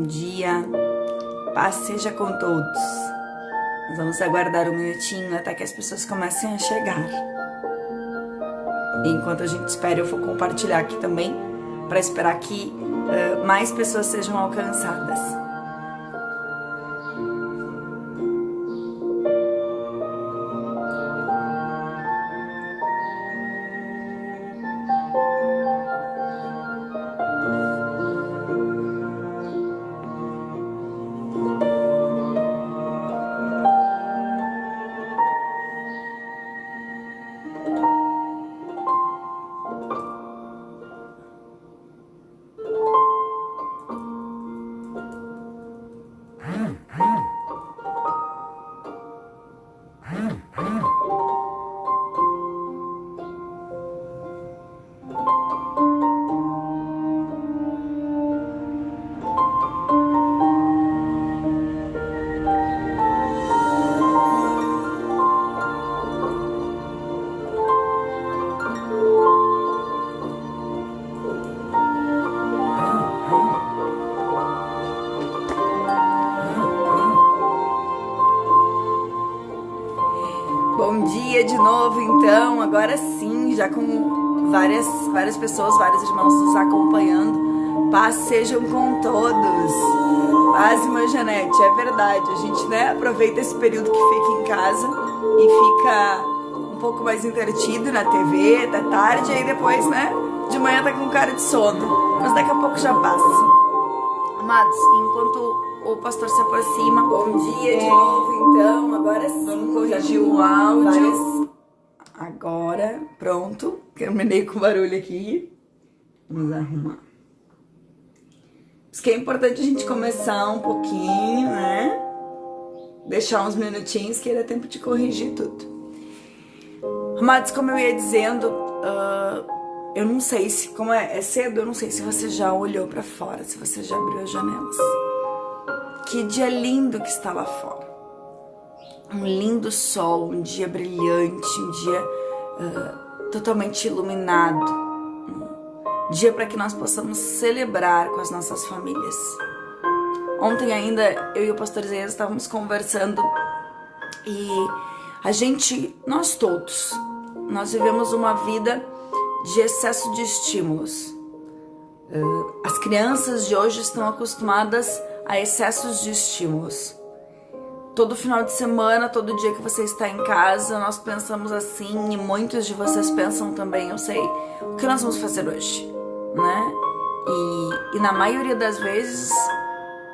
bom dia, paz seja com todos. Nós vamos aguardar um minutinho até que as pessoas comecem a chegar. E enquanto a gente espera, eu vou compartilhar aqui também, para esperar que mais pessoas sejam alcançadas. Bom dia de novo, então, agora sim, já com várias pessoas, vários irmãos nos acompanhando. Paz sejam com todos. Paz, irmã Janete, é verdade, a gente, aproveita esse período que fica em casa e fica um pouco mais entretido na TV, da tarde, e aí depois, de manhã tá com cara de sono, mas daqui a pouco já passa. Amados, enquanto o pastor se aproxima, bom dia de novo, então, agora sim. Vamos corrigir o áudio. Agora, pronto. Terminei com o barulho aqui. Vamos arrumar. Isso que é importante a gente começar um pouquinho, Deixar uns minutinhos que dá tempo de corrigir tudo. Amados, como eu ia dizendo, eu não sei se, como é cedo, eu não sei se você já olhou pra fora, se você já abriu as janelas. Que dia lindo que está lá fora. Um lindo sol, um dia brilhante, um dia totalmente iluminado. Um dia para que nós possamos celebrar com as nossas famílias. Ontem ainda, eu e o pastor Zé estávamos conversando e nós todos, nós vivemos uma vida de excesso de estímulos. As crianças de hoje estão acostumadas a excessos de estímulos. Todo final de semana, todo dia que você está em casa, nós pensamos assim, e muitos de vocês pensam também, eu sei, o que nós vamos fazer hoje, E na maioria das vezes,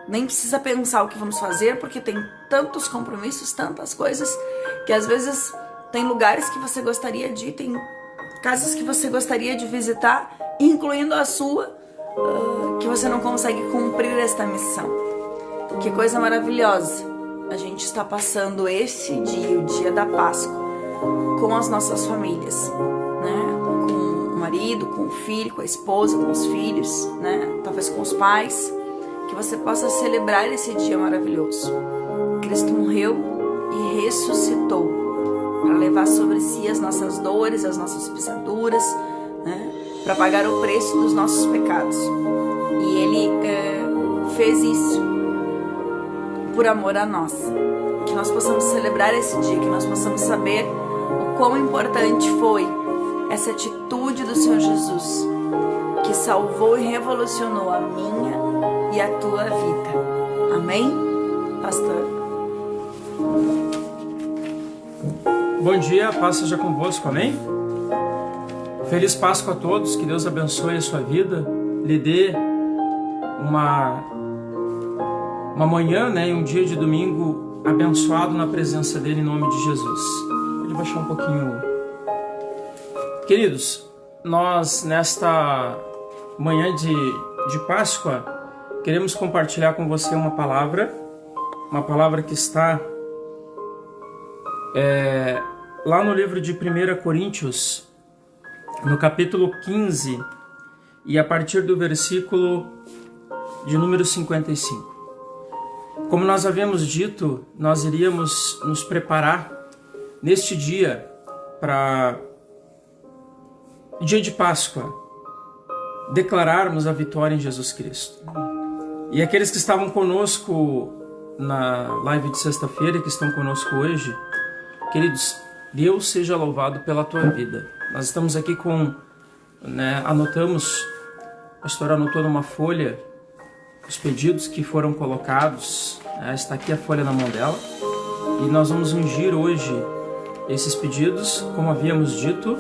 nem precisa pensar o que vamos fazer, porque tem tantos compromissos, tantas coisas, que às vezes tem lugares que você gostaria de ir, tem casas que você gostaria de visitar, incluindo a sua, que você não consegue cumprir esta missão. Que coisa maravilhosa! A gente está passando esse dia, o dia da Páscoa, com as nossas famílias, Com o marido, com o filho, com a esposa, com os filhos, Talvez com os pais. Que você possa celebrar esse dia maravilhoso. Cristo morreu e ressuscitou para levar sobre si as nossas dores, as nossas pisaduras, para pagar o preço dos nossos pecados. E Ele fez isso por amor a nós. Que nós possamos celebrar esse dia, que nós possamos saber o quão importante foi essa atitude do Senhor Jesus, que salvou e revolucionou a minha e a tua vida. Amém, pastor? Bom dia, paz seja convosco, amém? Feliz Páscoa a todos, que Deus abençoe a sua vida, lhe dê uma manhã, e um dia de domingo abençoado na presença dele, em nome de Jesus. Pode baixar um pouquinho. Queridos, nós nesta manhã de Páscoa queremos compartilhar com você uma palavra que está lá no livro de 1 Coríntios, no capítulo 15, e a partir do versículo de número 55. Como nós havíamos dito, nós iríamos nos preparar neste dia para o dia de Páscoa, declararmos a vitória em Jesus Cristo. E aqueles que estavam conosco na live de sexta-feira e que estão conosco hoje, queridos, Deus seja louvado pela tua vida. Nós estamos aqui anotamos, a pastora anotou numa folha os pedidos que foram colocados, está aqui a folha na mão dela, e nós vamos ungir hoje esses pedidos, como havíamos dito,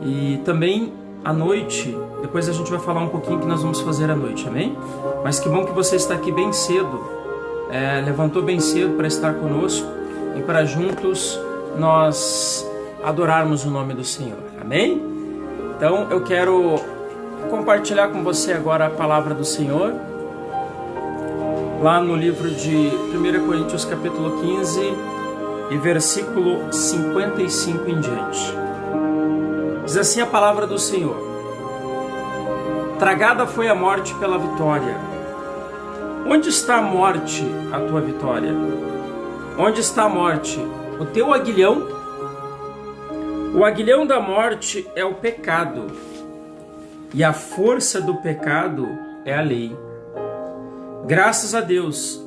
e também à noite, depois a gente vai falar um pouquinho o que nós vamos fazer à noite, amém? Mas que bom que você está aqui bem cedo, levantou bem cedo para estar conosco e para juntos nós adorarmos o nome do Senhor, amém? Então eu quero compartilhar com você agora a palavra do Senhor, lá no livro de 1 Coríntios capítulo 15 e versículo 55 em diante. Diz assim a palavra do Senhor: tragada foi a morte pela vitória. Onde está a morte, a tua vitória? Onde está a morte, o teu aguilhão? O aguilhão da morte é o pecado, e a força do pecado é a lei. Graças a Deus,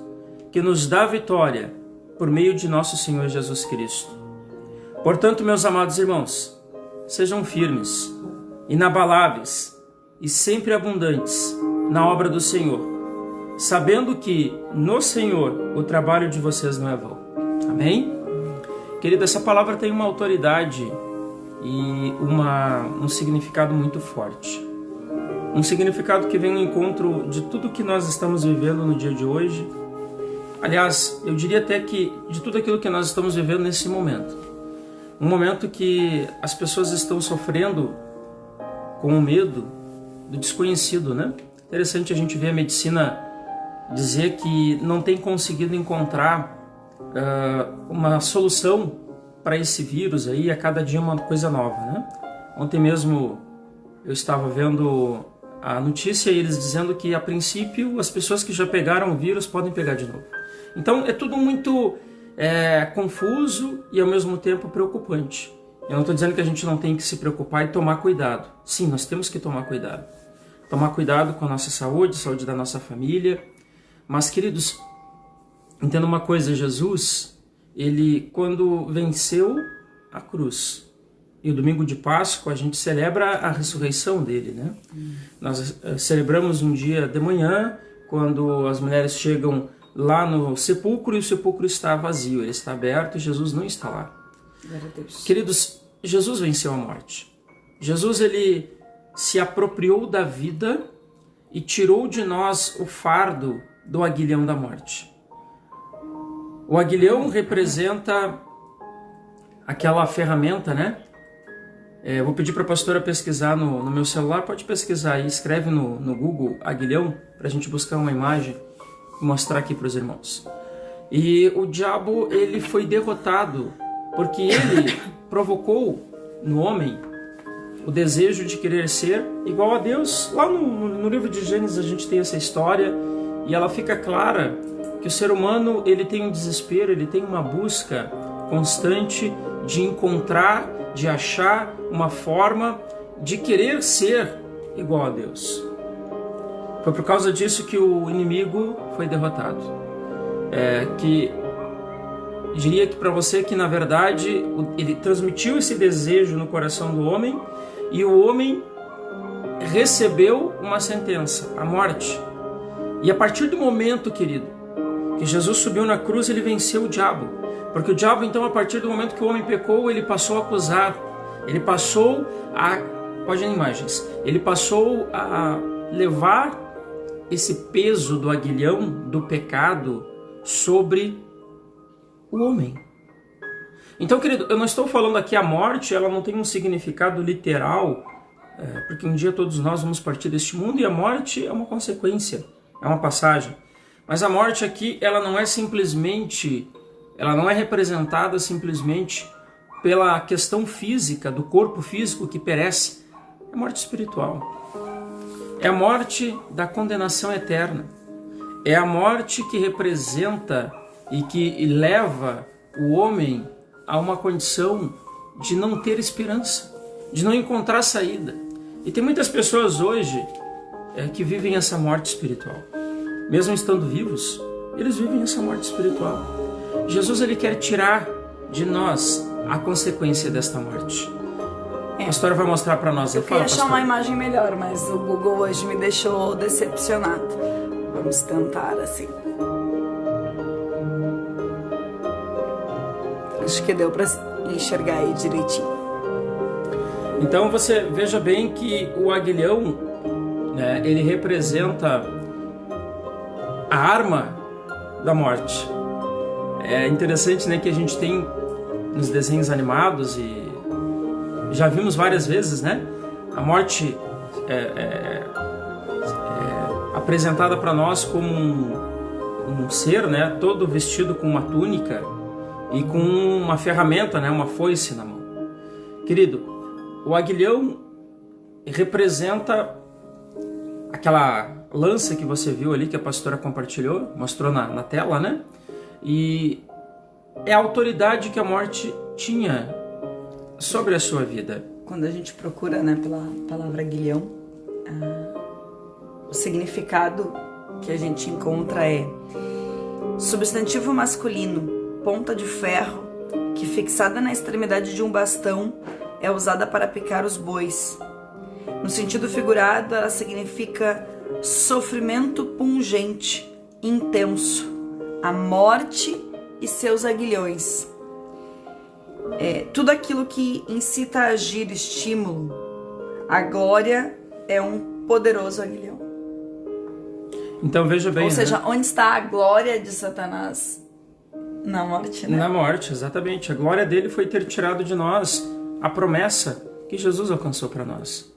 que nos dá vitória por meio de nosso Senhor Jesus Cristo. Portanto, meus amados irmãos, sejam firmes, inabaláveis e sempre abundantes na obra do Senhor, sabendo que no Senhor o trabalho de vocês não é vão. Amém? Querido, essa palavra tem uma autoridade e um significado muito forte. Um significado que vem ao encontro de tudo que nós estamos vivendo no dia de hoje. Aliás, eu diria até que de tudo aquilo que nós estamos vivendo nesse momento. Um momento que as pessoas estão sofrendo com o medo do desconhecido, né? Interessante a gente ver a medicina dizer que não tem conseguido encontrar uma solução para esse vírus aí, a cada dia uma coisa nova, né? Ontem mesmo eu estava vendo a notícia e eles dizendo que a princípio as pessoas que já pegaram o vírus podem pegar de novo. Então é tudo muito confuso e ao mesmo tempo preocupante. Eu não estou dizendo que a gente não tem que se preocupar e tomar cuidado. Sim, nós temos que tomar cuidado. Tomar cuidado com a nossa saúde, saúde da nossa família. Mas, queridos, entenda uma coisa, Jesus, ele quando venceu a cruz, e o domingo de Páscoa a gente celebra a ressurreição dele, né? Nós celebramos um dia de manhã, quando as mulheres chegam lá no sepulcro e o sepulcro está vazio, ele está aberto e Jesus não está lá. Queridos, Jesus venceu a morte. Jesus, ele se apropriou da vida e tirou de nós o fardo do aguilhão da morte. O aguilhão representa aquela ferramenta, né? Eu vou pedir para a pastora pesquisar no meu celular, pode pesquisar aí, escreve no Google aguilhão, para a gente buscar uma imagem e mostrar aqui para os irmãos. E o diabo, ele foi derrotado, porque ele provocou no homem o desejo de querer ser igual a Deus. Lá no livro de Gênesis a gente tem essa história, e ela fica clara que o ser humano, ele tem um desespero, ele tem uma busca constante de encontrar, de achar uma forma de querer ser igual a Deus. Foi por causa disso que o inimigo foi derrotado. Diria que para você que na verdade ele transmitiu esse desejo no coração do homem e o homem recebeu uma sentença, a morte. E a partir do momento, querido, que Jesus subiu na cruz, ele venceu o diabo. Porque o diabo, então, a partir do momento que o homem pecou, ele passou a acusar, ele passou a... Pode ir em imagens. Ele passou a levar esse peso do aguilhão, do pecado, sobre o homem. Então, querido, eu não estou falando aqui a morte, ela não tem um significado literal, porque um dia todos nós vamos partir deste mundo e a morte é uma consequência, é uma passagem. Mas a morte aqui, ela não é simplesmente... Ela não é representada simplesmente pela questão física, do corpo físico que perece. É morte espiritual. É a morte da condenação eterna. É a morte que representa e que leva o homem a uma condição de não ter esperança, de não encontrar saída. E tem muitas pessoas hoje que vivem essa morte espiritual. mesmo estando vivos, eles vivem essa morte espiritual. Jesus, ele quer tirar de nós a consequência desta morte. A pastora vai mostrar para nós. Eu queria achar uma imagem melhor, mas o Google hoje me deixou decepcionado. Vamos tentar assim. Acho que deu para enxergar aí direitinho. Então você veja bem que o aguilhão, né, ele representa a arma da morte. É interessante, né, que a gente tem nos desenhos animados e já vimos várias vezes, né, a morte apresentada para nós como um ser, né, todo vestido com uma túnica e com uma ferramenta, né, uma foice na mão. Querido, o aguilhão representa aquela lança que você viu ali, que a pastora compartilhou, mostrou na tela, né? E é a autoridade que a morte tinha sobre a sua vida. Quando a gente procura, né, pela palavra aguilhão, o significado que a gente encontra é substantivo masculino, ponta de ferro, que fixada na extremidade de um bastão é usada para picar os bois. No sentido figurado, ela significa sofrimento pungente, intenso, a morte e seus aguilhões. Tudo aquilo que incita a agir, estímulo. A glória é um poderoso aguilhão. Então veja bem. Ou seja, né? Onde está a glória de Satanás? Na morte, né? Na morte, exatamente. A glória dele foi ter tirado de nós a promessa que Jesus alcançou para nós.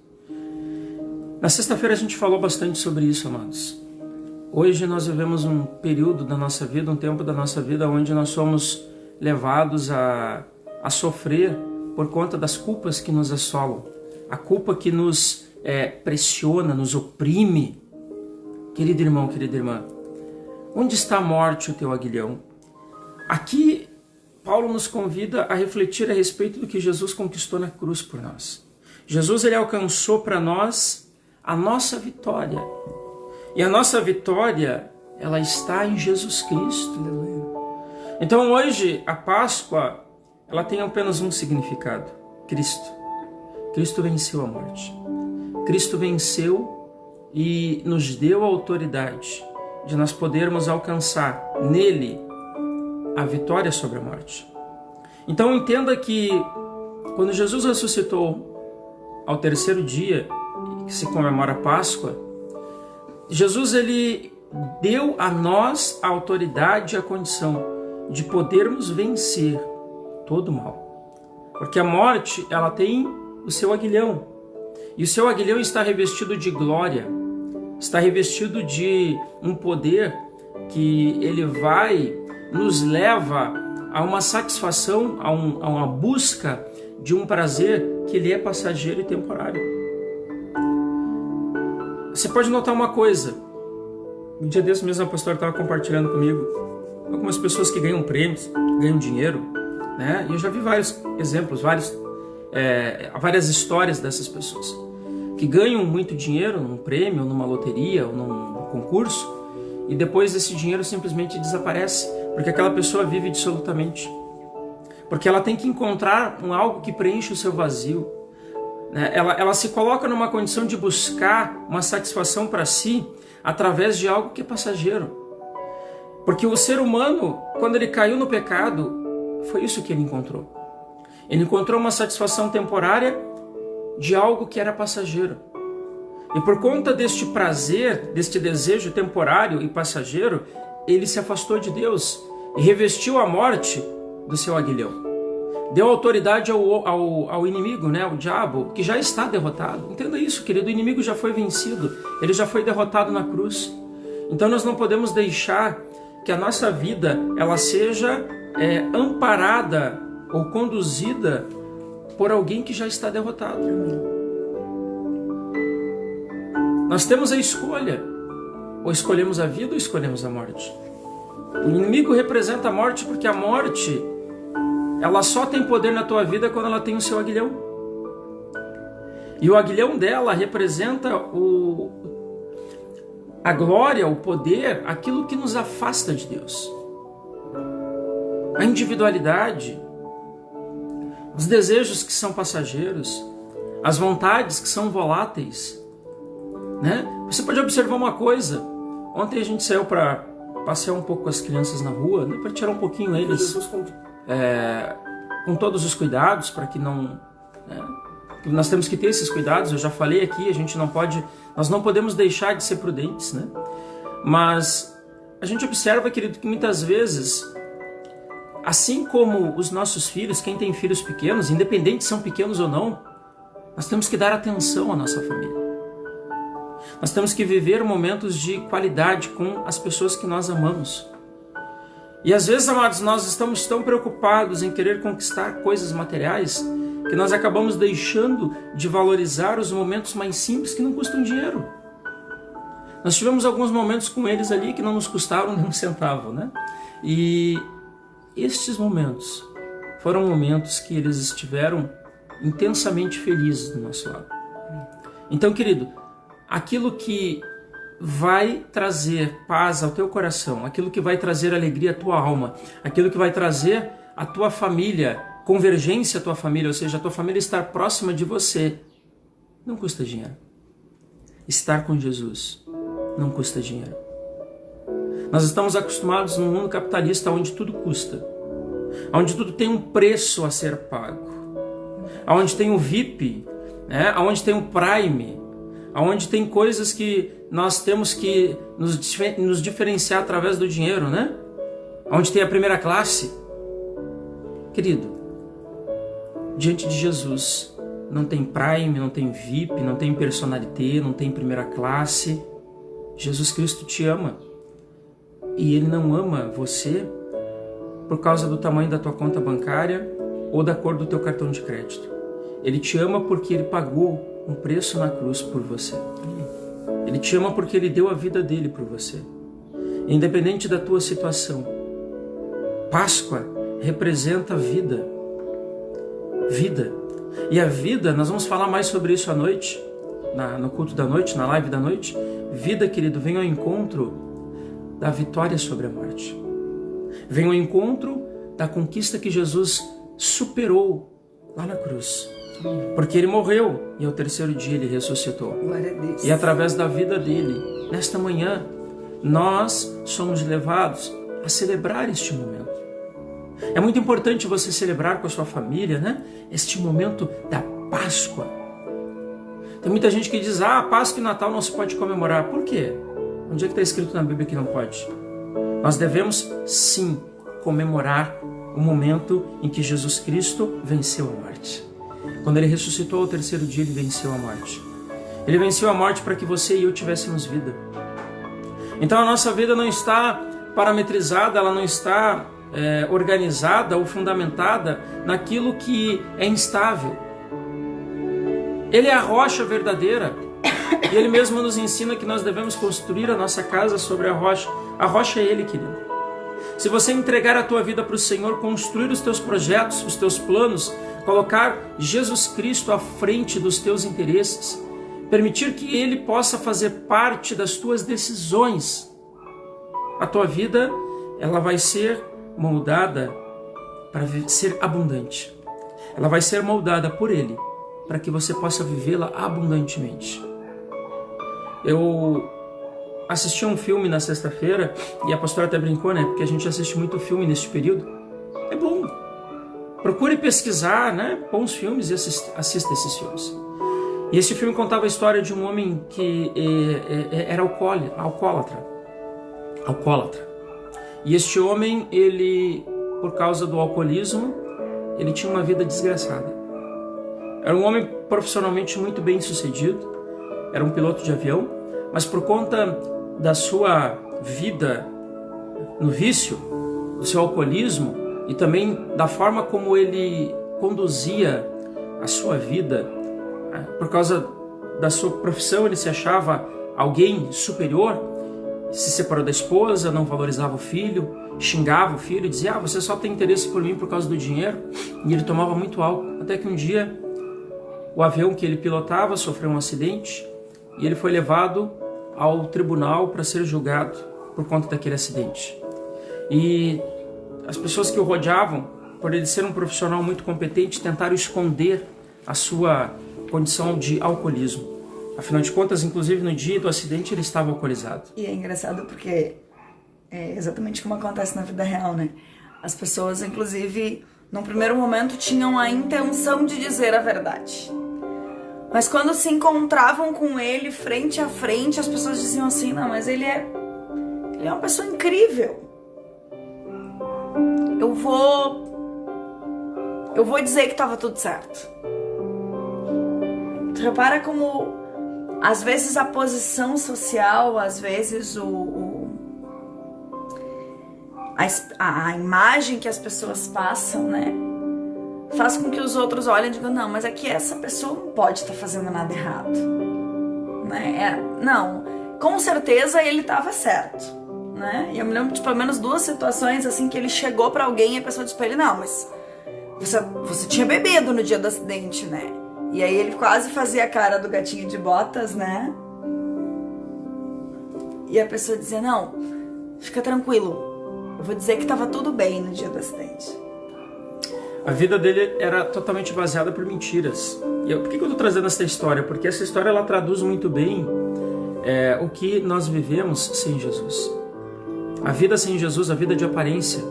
Na sexta-feira a gente falou bastante sobre isso, amados. Hoje nós vivemos um período da nossa vida, um tempo da nossa vida onde nós somos levados a sofrer por conta das culpas que nos assolam. A culpa que nos pressiona, nos oprime. Querido irmão, querida irmã, onde está a morte, o teu aguilhão? Aqui, Paulo nos convida a refletir a respeito do que Jesus conquistou na cruz por nós. Jesus, ele alcançou para nós a nossa vitória. E a nossa vitória, ela está em Jesus Cristo. Então hoje, a Páscoa, ela tem apenas um significado: Cristo. Cristo venceu a morte. Cristo venceu e nos deu a autoridade de nós podermos alcançar nele a vitória sobre a morte. Então entenda que quando Jesus ressuscitou ao terceiro dia, que se comemora a Páscoa, Jesus, ele deu a nós a autoridade e a condição de podermos vencer todo o mal. Porque a morte, ela tem o seu aguilhão. E o seu aguilhão está revestido de glória, está revestido de um poder que ele nos leva a uma satisfação, a uma busca de um prazer que ele é passageiro e temporário. Você pode notar uma coisa. Um dia desse mesmo a pastora estava compartilhando comigo algumas pessoas que ganham prêmios, ganham dinheiro, né? E eu já vi vários exemplos, várias histórias dessas pessoas que ganham muito dinheiro num prêmio, numa loteria ou num concurso, e depois esse dinheiro simplesmente desaparece, porque aquela pessoa vive dissolutamente. Porque ela tem que encontrar algo que preenche o seu vazio. Ela se coloca numa condição de buscar uma satisfação para si através de algo que é passageiro. Porque o ser humano, quando ele caiu no pecado, foi isso que ele encontrou. Ele encontrou uma satisfação temporária de algo que era passageiro. E por conta deste prazer, deste desejo temporário e passageiro, ele se afastou de Deus e revestiu a morte do seu aguilhão. Deu autoridade ao inimigo, né, ao diabo, que já está derrotado. Entenda isso, querido, o inimigo já foi vencido, ele já foi derrotado na cruz. Então nós não podemos deixar que a nossa vida ela seja amparada ou conduzida por alguém que já está derrotado. Nós temos a escolha, ou escolhemos a vida ou escolhemos a morte. O inimigo representa a morte porque a morte ela só tem poder na tua vida quando ela tem o seu aguilhão. E o aguilhão dela representa a glória, o poder, aquilo que nos afasta de Deus. A individualidade, os desejos que são passageiros, as vontades que são voláteis, né? Você pode observar uma coisa. Ontem a gente saiu para passear um pouco com as crianças na rua, né? Para tirar um pouquinho eles com todos os cuidados, para que não... Nós temos que ter esses cuidados, eu já falei aqui, nós não podemos deixar de ser prudentes, né? Mas a gente observa, querido, que muitas vezes, assim como os nossos filhos, quem tem filhos pequenos, independente se são pequenos ou não, nós temos que dar atenção à nossa família. Nós temos que viver momentos de qualidade com as pessoas que nós amamos. E às vezes, amados, nós estamos tão preocupados em querer conquistar coisas materiais que nós acabamos deixando de valorizar os momentos mais simples que não custam dinheiro. Nós tivemos alguns momentos com eles ali que não nos custaram nem um centavo, né? E estes momentos foram momentos que eles estiveram intensamente felizes do nosso lado. Então, querido, aquilo que vai trazer paz ao teu coração, aquilo que vai trazer alegria à tua alma, aquilo que vai trazer à tua família, convergência à tua família, ou seja, a tua família estar próxima de você, não custa dinheiro. Estar com Jesus não custa dinheiro. Nós estamos acostumados num mundo capitalista onde tudo custa, onde tudo tem um preço a ser pago, onde tem o VIP, né? Onde tem o Prime, onde tem coisas que nós temos que nos diferenciar através do dinheiro, né? Onde tem a primeira classe. Querido, diante de Jesus não tem Prime, não tem VIP, não tem personalité, não tem primeira classe. Jesus Cristo te ama. E Ele não ama você por causa do tamanho da tua conta bancária ou da cor do teu cartão de crédito. Ele te ama porque Ele pagou um preço na cruz por você. Ele te ama porque Ele deu a vida dele por você. Independente da tua situação. Páscoa representa vida. Vida. E a vida, nós vamos falar mais sobre isso à noite, no culto da noite, na live da noite. Vida, querido, vem ao encontro da vitória sobre a morte. Vem ao encontro da conquista que Jesus superou lá na cruz. Porque Ele morreu e ao terceiro dia Ele ressuscitou. Glória a Deus. E através da vida dele, nesta manhã, nós somos levados a celebrar este momento. É muito importante você celebrar com a sua família, né? Este momento da Páscoa. Tem muita gente que diz, Páscoa e Natal não se pode comemorar. Por quê? Onde é que está escrito na Bíblia que não pode? Nós devemos, sim, comemorar o momento em que Jesus Cristo venceu a morte. Quando Ele ressuscitou ao terceiro dia, Ele venceu a morte. Ele venceu a morte para que você e eu tivéssemos vida. Então a nossa vida não está parametrizada, ela não está organizada ou fundamentada naquilo que é instável. Ele é a rocha verdadeira. E Ele mesmo nos ensina que nós devemos construir a nossa casa sobre a rocha. A rocha é Ele, querido. Se você entregar a tua vida para o Senhor, construir os teus projetos, os teus planos, colocar Jesus Cristo à frente dos teus interesses, permitir que Ele possa fazer parte das tuas decisões, a tua vida, ela vai ser moldada para ser abundante. Ela vai ser moldada por Ele, para que você possa vivê-la abundantemente. Eu assisti um filme na sexta-feira, e a pastora até brincou, né? Porque a gente assiste muito filme neste período. É bom. Procure pesquisar, né? Bons filmes e assista esses filmes. E esse filme contava a história de um homem que era alcoólatra. E este homem, ele, por causa do alcoolismo, ele tinha uma vida desgraçada. Era um homem profissionalmente muito bem sucedido, era um piloto de avião, mas por conta da sua vida no vício, do seu alcoolismo e também da forma como ele conduzia a sua vida, por causa da sua profissão, ele se achava alguém superior, se separou da esposa, não valorizava o filho, xingava o filho, dizia, você só tem interesse por mim por causa do dinheiro, e ele tomava muito álcool, até que um dia o avião que ele pilotava sofreu um acidente e ele foi levado ao tribunal para ser julgado por conta daquele acidente. E as pessoas que o rodeavam, por ele ser um profissional muito competente, tentaram esconder a sua condição de alcoolismo. Afinal de contas, inclusive no dia do acidente, ele estava alcoolizado. E é engraçado porque é exatamente como acontece na vida real, né? As pessoas, inclusive, num primeiro momento, tinham a intenção de dizer a verdade. Mas quando se encontravam com ele frente a frente, as pessoas diziam assim, não, mas ele é uma pessoa incrível. Eu vou dizer que estava tudo certo. Tu repara como, às vezes, a posição social, às vezes a imagem que as pessoas passam, né, faz com que os outros olhem e digam, não, mas aqui essa pessoa não pode estar fazendo nada errado, né? Não, com certeza ele estava certo, né? E eu me lembro de pelo menos 2 situações assim que ele chegou pra alguém e a pessoa disse pra ele, não, mas você tinha bebido no dia do acidente, né? E aí ele quase fazia a cara do gatinho de botas, né? E a pessoa dizia, não, fica tranquilo, eu vou dizer que estava tudo bem no dia do acidente. A vida dele era totalmente baseada por mentiras. Por que eu estou trazendo essa história? Porque essa história ela traduz muito bem o que nós vivemos sem Jesus. A vida sem Jesus, a vida de aparência.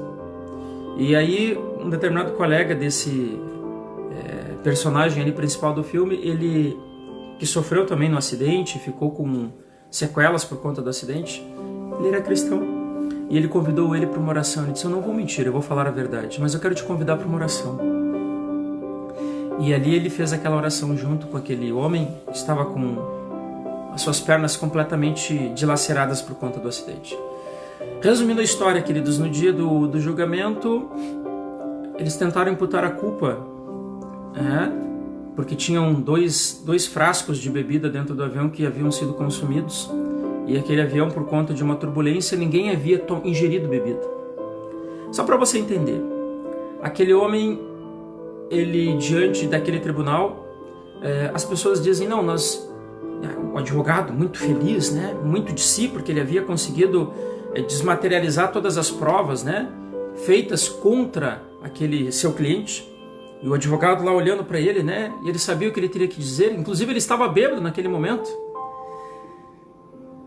E aí, um determinado colega desse personagem ali principal do filme, ele que sofreu também no acidente, ficou com sequelas por conta do acidente, ele era cristão. E ele convidou ele para uma oração. Ele disse, eu não vou mentir, eu vou falar a verdade, mas eu quero te convidar para uma oração. E ali ele fez aquela oração junto com aquele homem que estava com as suas pernas completamente dilaceradas por conta do acidente. Resumindo a história, queridos, no dia do julgamento, eles tentaram imputar a culpa, porque tinham dois frascos de bebida dentro do avião que haviam sido consumidos. E aquele avião, por conta de uma turbulência, ninguém havia ingerido bebida. Só para você entender, aquele homem, ele diante daquele tribunal, as pessoas dizem, não, o advogado muito feliz, né, muito de si, porque ele havia conseguido desmaterializar todas as provas, né, feitas contra aquele seu cliente. E o advogado lá olhando para ele, né, e ele sabia o que ele teria que dizer, inclusive ele estava bêbado naquele momento.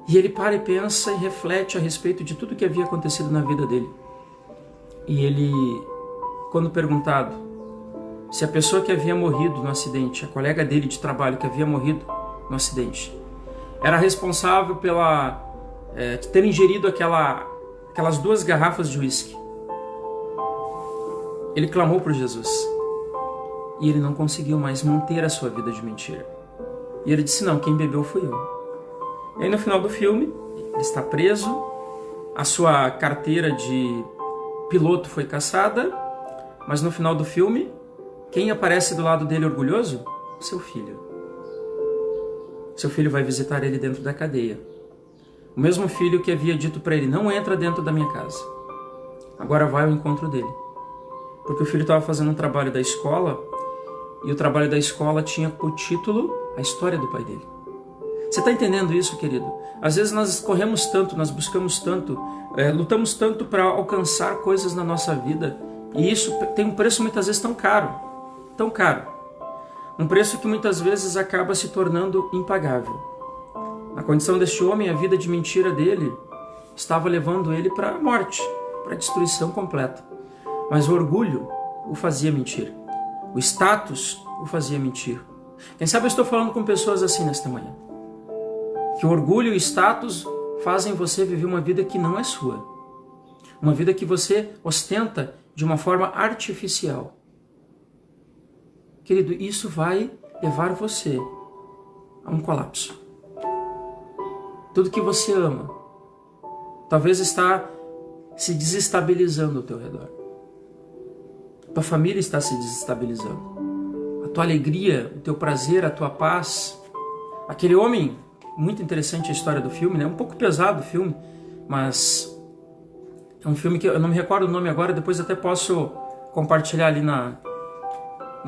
E ele para e pensa e reflete a respeito de tudo que havia acontecido na vida dele. E ele, quando perguntado se a pessoa que havia morrido no acidente, a colega dele de trabalho que havia morrido no acidente, era responsável pela ter ingerido aquelas 2 garrafas de uísque, ele clamou por Jesus. E ele não conseguiu mais manter a sua vida de mentira. E ele disse, não, quem bebeu fui eu. E aí no final do filme, ele está preso, a sua carteira de piloto foi cassada, mas no final do filme, quem aparece do lado dele orgulhoso? Seu filho. Seu filho vai visitar ele dentro da cadeia. O mesmo filho que havia dito para ele, não entra dentro da minha casa. Agora vai ao encontro dele. Porque o filho estava fazendo um trabalho da escola, e o trabalho da escola tinha por título a história do pai dele. Você está entendendo isso, querido? Às vezes nós corremos tanto, nós buscamos tanto, lutamos tanto para alcançar coisas na nossa vida, e isso tem um preço muitas vezes tão caro. Um preço que muitas vezes acaba se tornando impagável. Na condição deste homem, a vida de mentira dele estava levando ele para a morte, para a destruição completa. Mas o orgulho o fazia mentir. O status o fazia mentir. Quem sabe eu estou falando com pessoas assim nesta manhã. Que o orgulho e o status fazem você viver uma vida que não é sua. Uma vida que você ostenta de uma forma artificial. Querido, isso vai levar você a um colapso. Tudo que você ama talvez está se desestabilizando ao teu redor. Tua família está se desestabilizando. A tua alegria, o teu prazer, a tua paz. Aquele homem, muito interessante a história do filme, né? Um pouco pesado o filme, mas é um filme que eu não me recordo o nome agora, depois até posso compartilhar ali na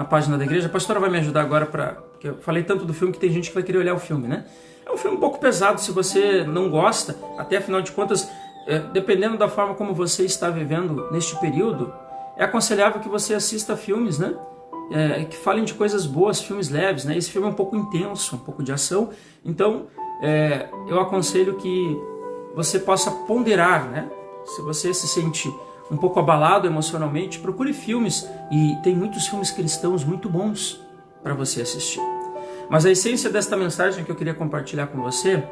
página da igreja. A pastora vai me ajudar agora para porque eu falei tanto do filme que tem gente que vai querer olhar o filme, né? É um filme um pouco pesado, se você não gosta, até afinal de contas, dependendo da forma como você está vivendo neste período, é aconselhável que você assista filmes, né? Que falem de coisas boas, filmes leves, né? Esse filme é um pouco intenso, um pouco de ação, então eu aconselho que você possa ponderar, né? Se você se sente um pouco abalado emocionalmente, procure filmes, e tem muitos filmes cristãos muito bons para você assistir. Mas a essência desta mensagem que eu queria compartilhar com você,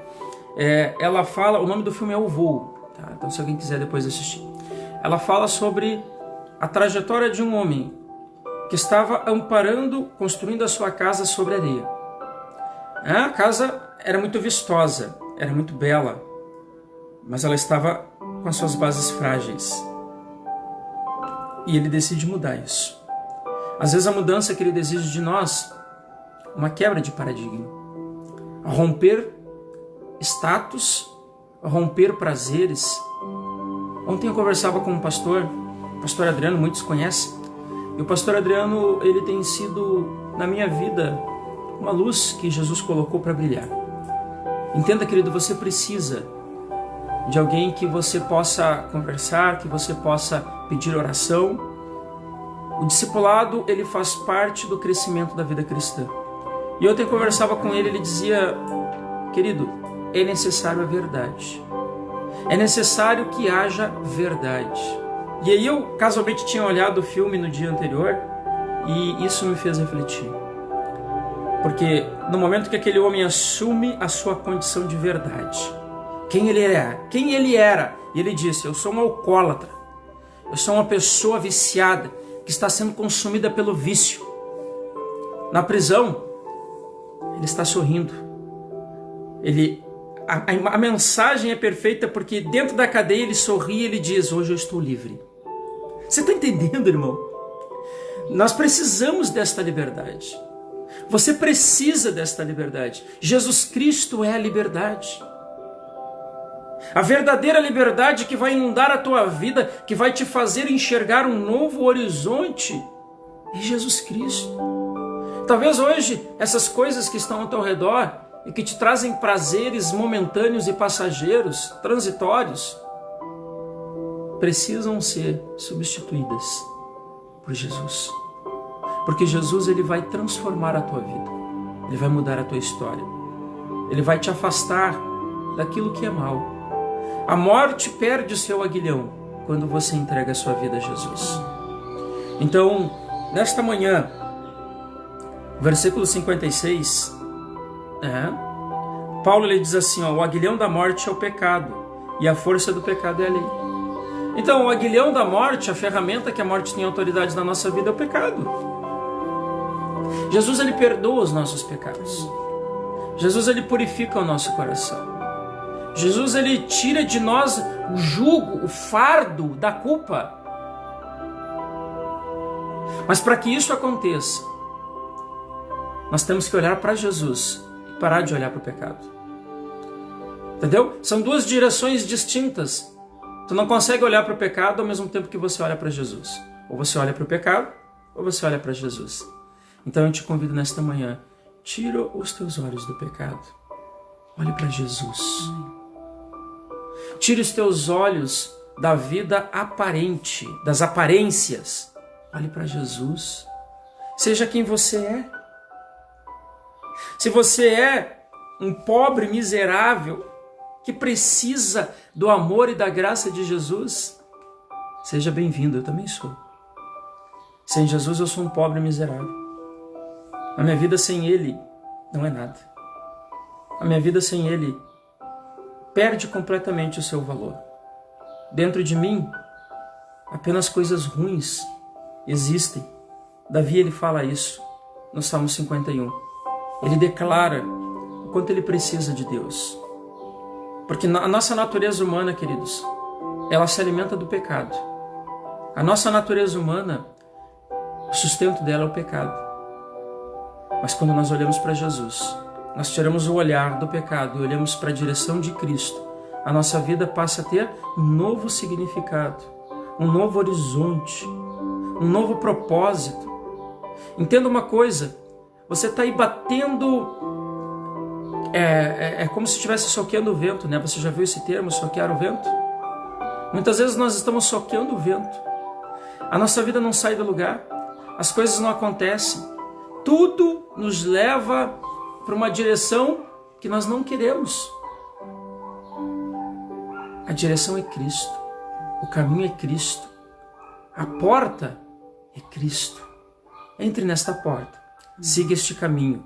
ela fala, o nome do filme é O Voo, tá? Então se alguém quiser depois assistir. Ela fala sobre a trajetória de um homem que estava amparando, construindo a sua casa sobre areia. A casa era muito vistosa, era muito bela, mas ela estava com as suas bases frágeis. E ele decide mudar isso. Às vezes a mudança que ele exige de nós, uma quebra de paradigma. Romper status, romper prazeres. Ontem eu conversava com um pastor, o pastor Adriano, muitos conhecem. E o pastor Adriano, ele tem sido, na minha vida, uma luz que Jesus colocou para brilhar. Entenda, querido, você precisa de alguém que você possa conversar, que você possa pedir oração. O discipulado, ele faz parte do crescimento da vida cristã. E eu conversava com ele, ele dizia, querido, é necessário a verdade. É necessário que haja verdade. E aí eu casualmente tinha olhado o filme no dia anterior e isso me fez refletir. Porque no momento que aquele homem assume a sua condição de verdade, quem ele era, e ele disse, eu sou um alcoólatra, eu sou uma pessoa viciada, que está sendo consumida pelo vício. Na prisão, ele está sorrindo. A mensagem é perfeita porque dentro da cadeia ele sorri e ele diz, hoje eu estou livre. Você está entendendo, irmão? Nós precisamos desta liberdade. Você precisa desta liberdade. Jesus Cristo é a liberdade. A verdadeira liberdade que vai inundar a tua vida, que vai te fazer enxergar um novo horizonte, é Jesus Cristo. Talvez hoje essas coisas que estão ao teu redor e que te trazem prazeres momentâneos e passageiros, transitórios, precisam ser substituídas por Jesus. Porque Jesus, ele vai transformar a tua vida. Ele vai mudar a tua história. Ele vai te afastar daquilo que é mal. A morte perde o seu aguilhão quando você entrega a sua vida a Jesus. Então, nesta manhã, versículo 56, Paulo ele diz assim, o aguilhão da morte é o pecado e a força do pecado é a lei. Então, o aguilhão da morte, a ferramenta que a morte tem autoridade na nossa vida é o pecado. Jesus, ele perdoa os nossos pecados. Jesus, ele purifica o nosso coração. Jesus, ele tira de nós o jugo, o fardo da culpa. Mas para que isso aconteça, nós temos que olhar para Jesus e parar de olhar para o pecado. Entendeu? São duas direções distintas. Tu não consegue olhar para o pecado ao mesmo tempo que você olha para Jesus. Ou você olha para o pecado, ou você olha para Jesus. Então eu te convido nesta manhã, tira os teus olhos do pecado. Olhe para Jesus. Tire os teus olhos da vida aparente, das aparências. Olhe para Jesus. Seja quem você é. Se você é um pobre miserável que precisa do amor e da graça de Jesus, seja bem-vindo, eu também sou. Sem Jesus eu sou um pobre miserável. A minha vida sem Ele não é nada. A minha vida sem Ele perde completamente o seu valor. Dentro de mim, apenas coisas ruins existem. Davi, ele fala isso no Salmo 51. Ele declara o quanto ele precisa de Deus. Porque a nossa natureza humana, queridos, ela se alimenta do pecado. A nossa natureza humana, o sustento dela é o pecado. Mas quando nós olhamos para Jesus, nós tiramos o olhar do pecado e olhamos para a direção de Cristo, a nossa vida passa a ter um novo significado, um novo horizonte, um novo propósito. Entenda uma coisa, Você está aí batendo, é como se estivesse soqueando o vento, né? Você já viu esse termo, soquear o vento? Muitas vezes nós estamos soqueando o vento. A nossa vida não sai do lugar, as coisas não acontecem. Tudo nos leva para uma direção que nós não queremos. A direção é Cristo, o caminho é Cristo, a porta é Cristo. Entre nesta porta, siga este caminho,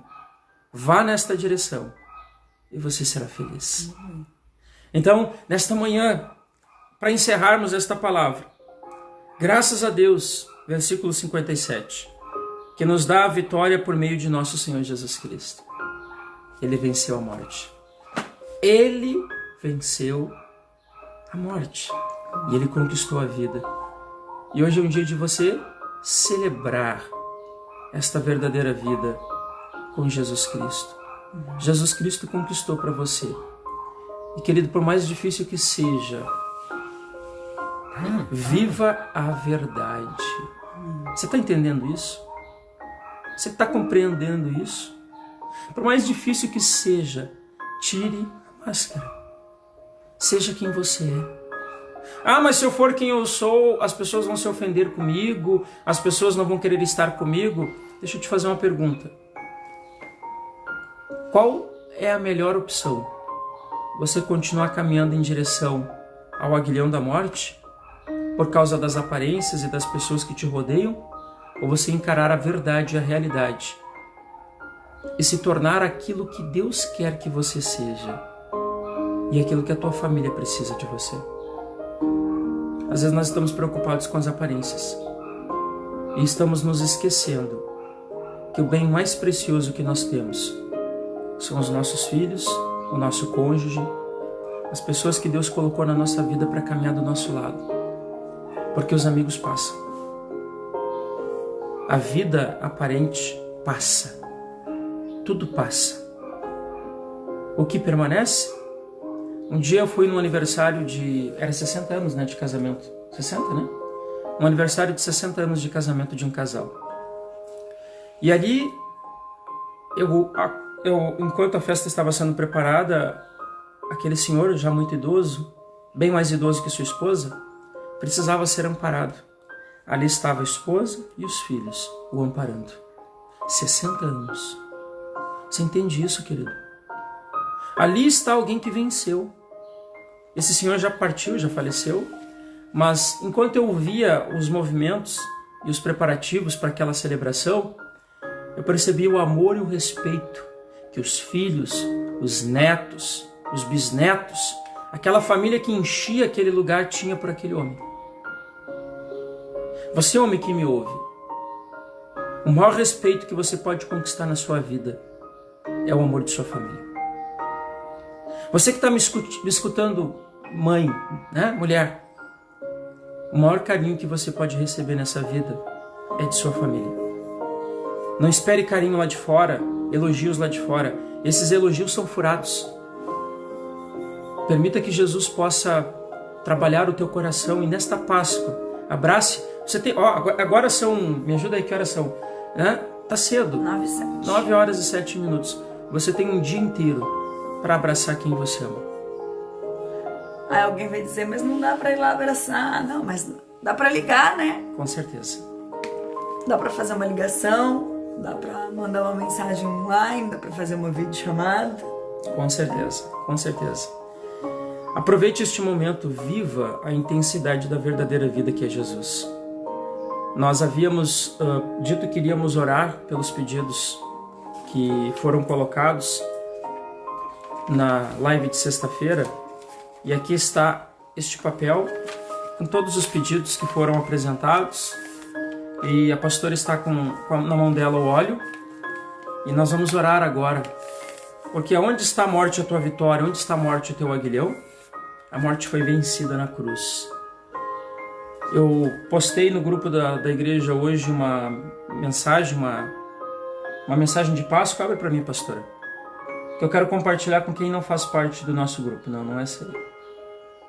vá nesta direção e você será feliz. Então, nesta manhã, para encerrarmos esta palavra, graças a Deus, versículo 57, que nos dá a vitória por meio de nosso Senhor Jesus Cristo. Ele venceu a morte. Ele venceu a morte. E Ele conquistou a vida. E hoje é um dia de você celebrar esta verdadeira vida com Jesus Cristo. Jesus Cristo conquistou para você. E querido, por mais difícil que seja, viva a verdade. Você está entendendo isso? Você está compreendendo isso? Por mais difícil que seja, tire a máscara. Seja quem você é. Ah, mas se eu for quem eu sou, as pessoas vão se ofender comigo, as pessoas não vão querer estar comigo. Deixa eu te fazer uma pergunta. Qual é a melhor opção? Você continuar caminhando em direção ao aguilhão da morte, por causa das aparências e das pessoas que te rodeiam? Ou você encarar a verdade e a realidade e se tornar aquilo que Deus quer que você seja e aquilo que a tua família precisa de você? Às vezes nós estamos preocupados com as aparências e estamos nos esquecendo que o bem mais precioso que nós temos são os nossos filhos, o nosso cônjuge, as pessoas que Deus colocou na nossa vida para caminhar do nosso lado. Porque os amigos passam. A vida aparente passa. Tudo passa. O que permanece? Um dia eu fui num aniversário era 60 anos, né, de casamento. 60, né? Um aniversário de 60 anos de casamento de um casal. E ali, enquanto a festa estava sendo preparada, aquele senhor, já muito idoso, bem mais idoso que sua esposa, precisava ser amparado. Ali estava a esposa e os filhos o amparando. 60 anos. Você entende isso, querido? Ali está alguém que venceu. Esse senhor já partiu, já faleceu, mas enquanto eu via os movimentos e os preparativos para aquela celebração, eu percebi o amor e o respeito que os filhos, os netos, os bisnetos, aquela família que enchia aquele lugar tinha por aquele homem. Você, homem que me ouve, o maior respeito que você pode conquistar na sua vida é o amor de sua família. Você que está me escutando, mãe, né, mulher, o maior carinho que você pode receber nessa vida é de sua família. Não espere carinho lá de fora, elogios lá de fora. Esses elogios são furados. Permita que Jesus possa trabalhar o teu coração e nesta Páscoa, abrace. Você tem, agora são, me ajuda aí, que horas são? Tá cedo. 9 horas e 7 minutos. Você tem um dia inteiro para abraçar quem você ama. Aí alguém vai dizer, mas não dá para ir lá abraçar. Não, mas dá para ligar, né? Com certeza. Dá para fazer uma ligação, dá para mandar uma mensagem online, dá para fazer uma videochamada. Com certeza, com certeza. Aproveite este momento, viva a intensidade da verdadeira vida que é Jesus. Nós havíamos dito que iríamos orar pelos pedidos que foram colocados na live de sexta-feira. E aqui está este papel com todos os pedidos que foram apresentados. E a pastora está na mão dela o óleo. E nós vamos orar agora. Porque onde está a morte a tua vitória? Onde está a morte o teu aguilhão? A morte foi vencida na cruz. Eu postei no grupo da igreja hoje uma mensagem, uma mensagem de Páscoa. Abre para mim, pastora. Que eu quero compartilhar com quem não faz parte do nosso grupo. Não é essa aí.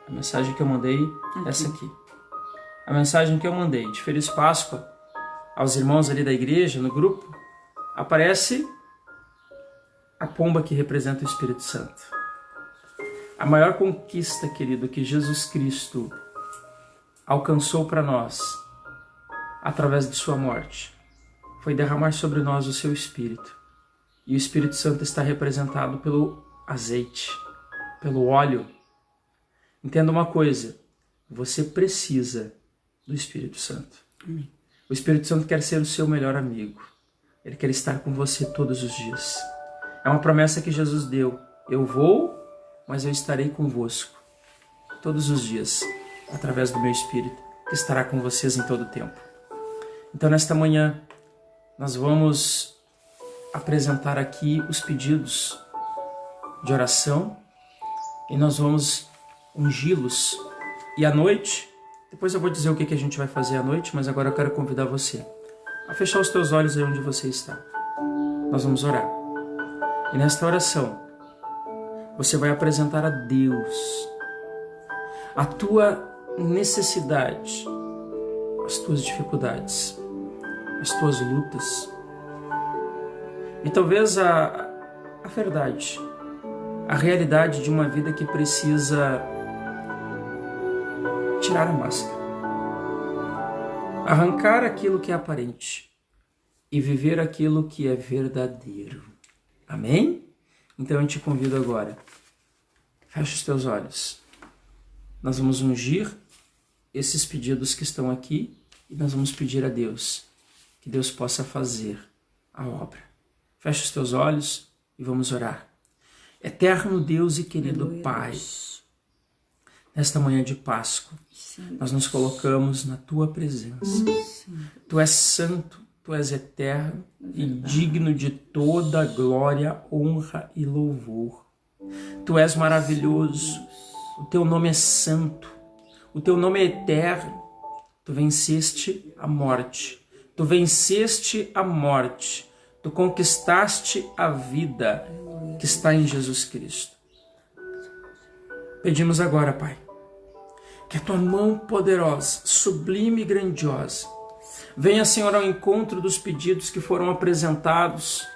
A mensagem que eu mandei é essa aqui. A mensagem que eu mandei de Feliz Páscoa aos irmãos ali da igreja, no grupo, aparece a pomba que representa o Espírito Santo. A maior conquista, querido, que Jesus Cristo alcançou para nós, através de sua morte, foi derramar sobre nós o seu Espírito. E o Espírito Santo está representado pelo azeite, pelo óleo. Entenda uma coisa, você precisa do Espírito Santo. Amém. O Espírito Santo quer ser o seu melhor amigo. Ele quer estar com você todos os dias. É uma promessa que Jesus deu. Eu vou, mas eu estarei convosco todos os dias, através do meu Espírito, que estará com vocês em todo o tempo. Então, nesta manhã, nós vamos apresentar aqui os pedidos de oração e nós vamos ungí-los. E à noite, depois eu vou dizer o que a gente vai fazer à noite, mas agora eu quero convidar você a fechar os teus olhos aí onde você está. Nós vamos orar. E nesta oração, você vai apresentar a Deus a tua necessidade, as tuas dificuldades, as tuas lutas. E talvez a verdade, a realidade de uma vida que precisa tirar a máscara, arrancar aquilo que é aparente e viver aquilo que é verdadeiro. Amém? Então eu te convido agora, fecha os teus olhos. Nós vamos ungir esses pedidos que estão aqui e nós vamos pedir a Deus que Deus possa fazer a obra. Fecha os teus olhos e vamos orar. Eterno Deus e querido Aleluia, Pai, Deus. nesta manhã de Páscoa, Sim, nós nos colocamos na Tua presença. sim. Tu és santo, Tu és eterno e digno de toda glória, honra e louvor. Tu és maravilhoso, o Teu nome é santo, o Teu nome é eterno. Tu venceste a morte, Tu venceste a morte, Tu conquistaste a vida que está em Jesus Cristo. Pedimos agora, Pai, que a Tua mão poderosa, sublime e grandiosa, venha, Senhor, ao encontro dos pedidos que foram apresentados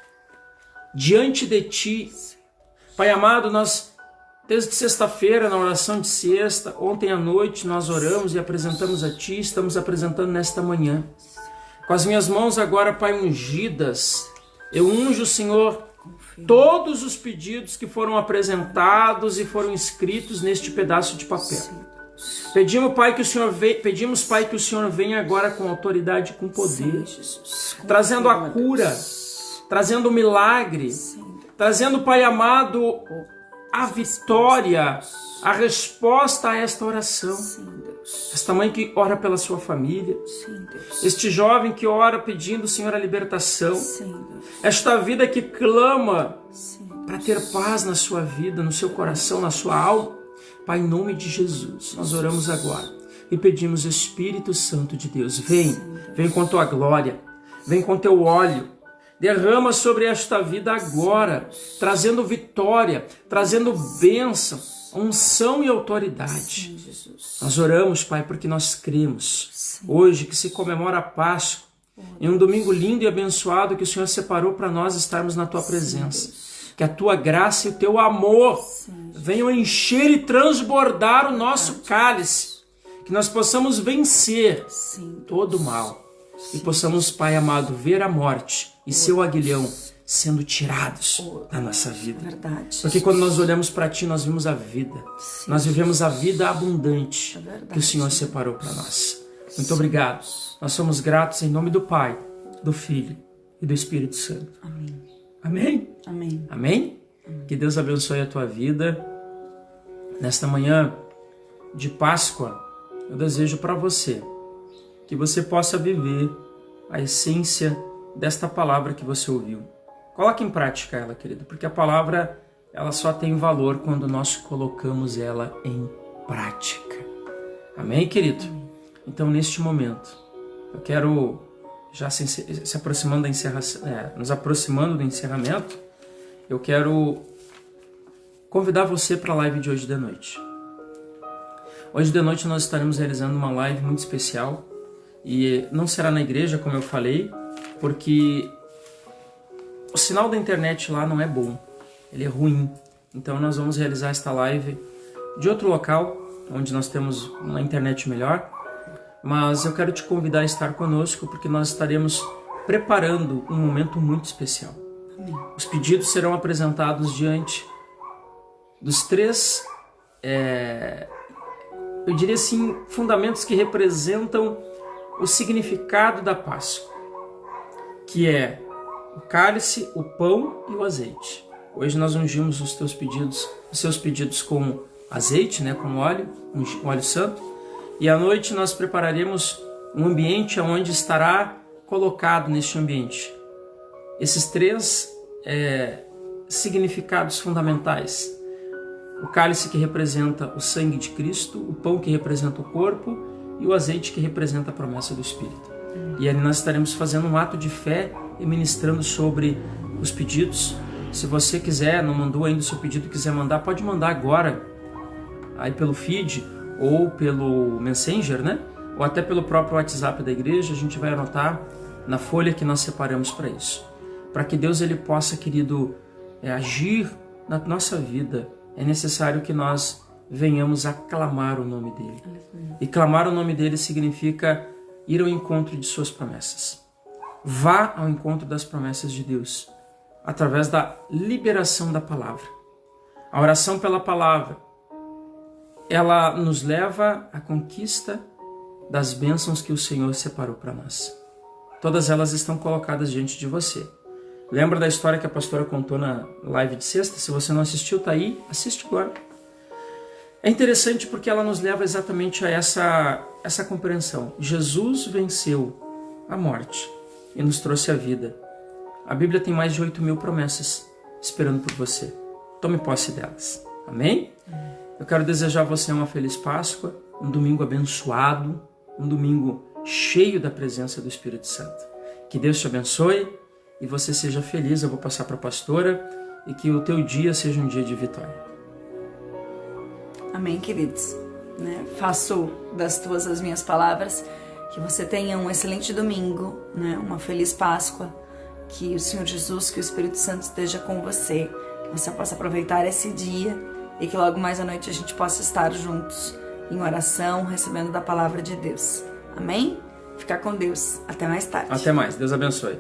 diante de Ti. Pai amado, nós, desde sexta-feira, na oração de sexta, ontem à noite, nós oramos e apresentamos a Ti, estamos apresentando nesta manhã. Com as minhas mãos agora, Pai, ungidas, eu unjo, Senhor, todos os pedidos que foram apresentados e foram escritos neste pedaço de papel. Pedimos, Pai, que o Senhor venha agora com autoridade e com poder, trazendo a cura, trazendo o milagre, trazendo, Pai amado, a vitória, a resposta a esta oração. Esta mãe que ora pela sua família, este jovem que ora pedindo, Senhor, a libertação, esta vida que clama para ter paz na sua vida, no seu coração, na sua alma. Pai, em nome de Jesus, nós oramos agora e pedimos, Espírito Santo de Deus, vem com tua glória, vem com teu óleo, derrama sobre esta vida agora, trazendo vitória, trazendo bênção, unção e autoridade. Nós oramos, Pai, porque nós cremos, hoje que se comemora a Páscoa, em um domingo lindo e abençoado que o Senhor separou para nós estarmos na tua presença. Que a tua graça e o teu amor venham encher e transbordar o nosso cálice. Que nós possamos vencer todo o mal. E possamos, Pai amado, ver a morte e seu aguilhão sendo tirados da nossa vida. Porque quando nós olhamos para Ti, nós vimos a vida. Nós vivemos a vida abundante que o Senhor separou para nós. Muito obrigado. Nós somos gratos em nome do Pai, do Filho e do Espírito Santo. Amém. Amém? Amém. Amém? Que Deus abençoe a tua vida. Nesta manhã de Páscoa, eu desejo para você que você possa viver a essência desta palavra que você ouviu. Coloque em prática ela, querido, porque a palavra ela só tem valor quando nós colocamos ela em prática. Amém, querido? Então, neste momento, eu quero, já se aproximando da encerração, nos aproximando do encerramento, eu quero convidar você para a live de hoje de noite. Hoje de noite nós estaremos realizando uma live muito especial e não será na igreja, como eu falei, porque o sinal da internet lá não é bom, ele é ruim. Então nós vamos realizar esta live de outro local, onde nós temos uma internet melhor. Mas eu quero te convidar a estar conosco, porque nós estaremos preparando um momento muito especial. Os pedidos serão apresentados diante dos três, eu diria assim, fundamentos que representam o significado da Páscoa, que é o cálice, o pão e o azeite. Hoje nós ungimos os seus pedidos com azeite, né, com óleo, um óleo santo, e à noite nós prepararemos um ambiente onde estará colocado neste ambiente esses três significados fundamentais. O cálice, que representa o sangue de Cristo, o pão, que representa o corpo, e o azeite, que representa a promessa do Espírito. E ali nós estaremos fazendo um ato de fé e ministrando sobre os pedidos. Se você quiser, não mandou ainda o seu pedido, quiser mandar, pode mandar agora, aí pelo feed, ou pelo Messenger, né? Ou até pelo próprio WhatsApp da igreja. A gente vai anotar na folha que nós separamos para isso. Para que Deus ele possa, querido, agir na nossa vida, é necessário que nós venhamos a clamar o nome dele. E clamar o nome dele significa ir ao encontro de suas promessas. Vá ao encontro das promessas de Deus, através da liberação da palavra. A oração pela palavra, ela nos leva à conquista das bênçãos que o Senhor separou para nós. Todas elas estão colocadas diante de você. Lembra da história que a pastora contou na live de sexta? Se você não assistiu, tá aí, assiste agora. É interessante porque ela nos leva exatamente a essa compreensão. Jesus venceu a morte e nos trouxe a vida. A Bíblia tem mais de 8.000 promessas esperando por você. Tome posse delas. Amém? Eu quero desejar a você uma feliz Páscoa, um domingo abençoado, um domingo cheio da presença do Espírito Santo. Que Deus te abençoe e você seja feliz. Eu vou passar para a pastora, e que o teu dia seja um dia de vitória. Amém, queridos. Faço das tuas as minhas palavras. Que você tenha um excelente domingo, uma feliz Páscoa. Que o Senhor Jesus, que o Espírito Santo esteja com você. Que você possa aproveitar esse dia e que logo mais à noite a gente possa estar juntos em oração, recebendo da palavra de Deus. Amém? Fica com Deus. Até mais tarde. Até mais. Deus abençoe.